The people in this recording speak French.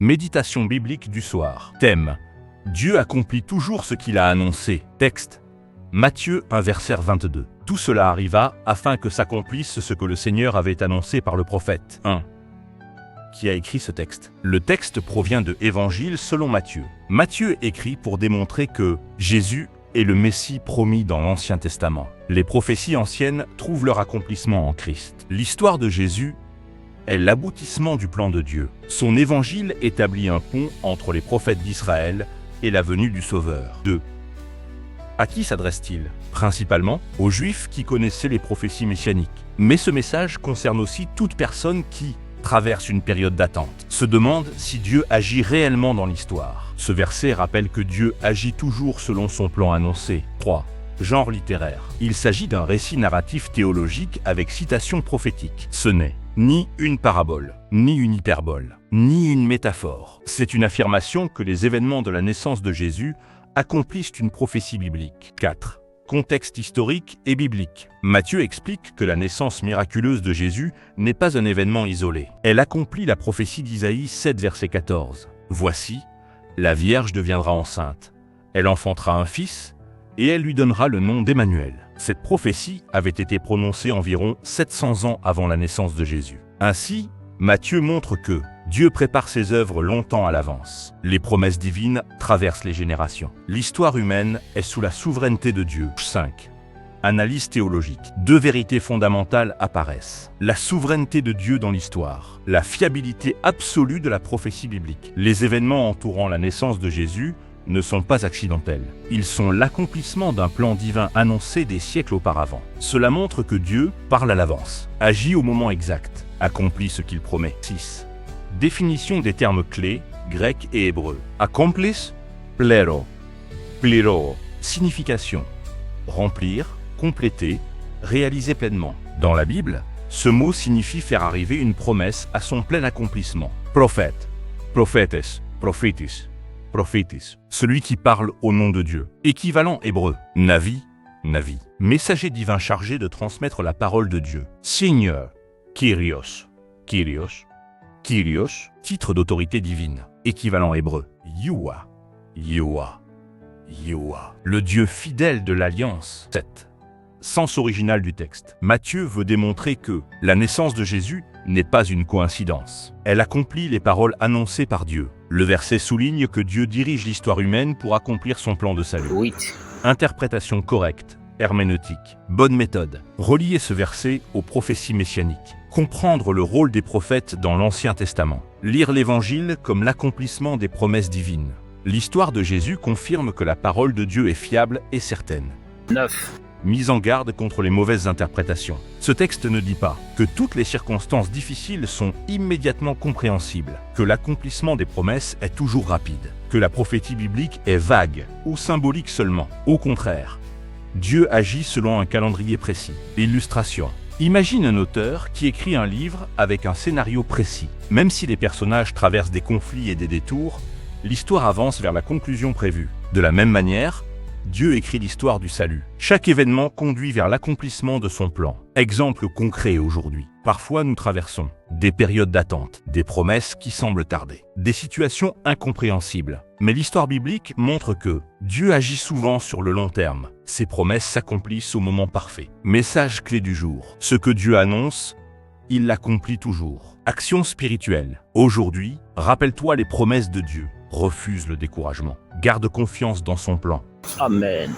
Méditation biblique du soir. Thème: Dieu accomplit toujours ce qu'il a annoncé. Texte: Matthieu 1 verset 22. Tout cela arriva afin que s'accomplisse ce que le Seigneur avait annoncé par le prophète. 1. Qui a écrit ce texte? Le texte provient de Évangile selon Matthieu. Matthieu écrit pour démontrer que Jésus est le Messie promis dans l'Ancien Testament. Les prophéties anciennes trouvent leur accomplissement en Christ. L'histoire de Jésus est l'aboutissement du plan de Dieu. Son évangile établit un pont entre les prophètes d'Israël et la venue du Sauveur. 2. À qui s'adresse-t-il? Principalement aux Juifs qui connaissaient les prophéties messianiques. Mais ce message concerne aussi toute personne qui traverse une période d'attente, se demande si Dieu agit réellement dans l'histoire. Ce verset rappelle que Dieu agit toujours selon son plan annoncé. 3. Genre littéraire. Il s'agit d'un récit narratif théologique avec citation prophétique. Ce n'est ni une parabole, ni une hyperbole, ni une métaphore. C'est une affirmation que les événements de la naissance de Jésus accomplissent une prophétie biblique. 4. Contexte historique et biblique. Matthieu explique que la naissance miraculeuse de Jésus n'est pas un événement isolé. Elle accomplit la prophétie d'Isaïe 7 verset 14. Voici, la Vierge deviendra enceinte. Elle enfantera un fils, et elle lui donnera le nom d'Emmanuel. Cette prophétie avait été prononcée environ 700 ans avant la naissance de Jésus. Ainsi, Matthieu montre que Dieu prépare ses œuvres longtemps à l'avance. Les promesses divines traversent les générations. L'histoire humaine est sous la souveraineté de Dieu. 5. Analyse théologique. Deux vérités fondamentales apparaissent. La souveraineté de Dieu dans l'histoire. La fiabilité absolue de la prophétie biblique. Les événements entourant la naissance de Jésus ne sont pas accidentels. Ils sont l'accomplissement d'un plan divin annoncé des siècles auparavant. Cela montre que Dieu parle à l'avance, agit au moment exact, accomplit ce qu'il promet. 6. Définition des termes clés, grec et hébreu. Accomplis, plero, plero. Signification: remplir, compléter, réaliser pleinement. Dans la Bible, ce mot signifie faire arriver une promesse à son plein accomplissement. Prophète, prophétes, prophétis. Prophétis, celui qui parle au nom de Dieu. Équivalent hébreu, navi, navi. Messager divin chargé de transmettre la parole de Dieu. Seigneur, Kyrios, Kyrios, Kyrios, titre d'autorité divine. Équivalent hébreu, Youa, Youa, Youa. Le Dieu fidèle de l'Alliance. 7. Sens original du texte. Matthieu veut démontrer que la naissance de Jésus n'est pas une coïncidence. Elle accomplit les paroles annoncées par Dieu. Le verset souligne que Dieu dirige l'histoire humaine pour accomplir son plan de salut. 8. Interprétation correcte, herméneutique. Bonne méthode. Relier ce verset aux prophéties messianiques. Comprendre le rôle des prophètes dans l'Ancien Testament. Lire l'Évangile comme l'accomplissement des promesses divines. L'histoire de Jésus confirme que la parole de Dieu est fiable et certaine. 9. Mise en garde contre les mauvaises interprétations. Ce texte ne dit pas que toutes les circonstances difficiles sont immédiatement compréhensibles, que l'accomplissement des promesses est toujours rapide, que la prophétie biblique est vague ou symbolique seulement. Au contraire, Dieu agit selon un calendrier précis. Illustration. Imagine un auteur qui écrit un livre avec un scénario précis. Même si les personnages traversent des conflits et des détours, l'histoire avance vers la conclusion prévue. De la même manière, Dieu écrit l'histoire du salut. Chaque événement conduit vers l'accomplissement de son plan. Exemple concret aujourd'hui. Parfois nous traversons des périodes d'attente, des promesses qui semblent tarder, des situations incompréhensibles. Mais l'histoire biblique montre que Dieu agit souvent sur le long terme. Ses promesses s'accomplissent au moment parfait. Message clé du jour. Ce que Dieu annonce, il l'accomplit toujours. Action spirituelle. Aujourd'hui, rappelle-toi les promesses de Dieu. Refuse le découragement. Garde confiance dans son plan. Amen.